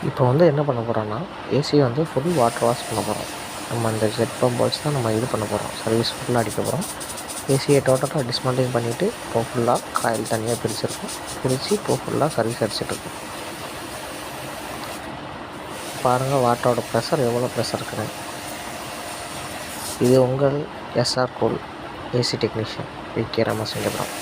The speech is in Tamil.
இப்போ என்ன பண்ண போகிறோன்னா, ஏசியை ஃபுல் வாட்டர் வாஷ் பண்ண போகிறோம். நம்ம இந்த ஜெட் பம்ப் வச்சு தான் நம்ம இது பண்ண போகிறோம், சர்வீஸ் ஃபுல்லாக அடிக்க போகிறோம். ஏசியை டோட்டலாக டிஸ்மேண்டில் பண்ணிவிட்டு இப்போ ஃபுல்லாக காயில் தனியாக பிரிச்சுருக்கோம். பிரித்து இப்போ ஃபுல்லாக சர்வீஸ் அடிச்சிட்ருக்கோம். பாருங்கள் வாட்டரோட ப்ரெஷர் எவ்வளோ ப்ரெஷர் இருக்குன்னு. இது உங்கள் SR cool AC technician VK. ராமசிங்கபுரம்.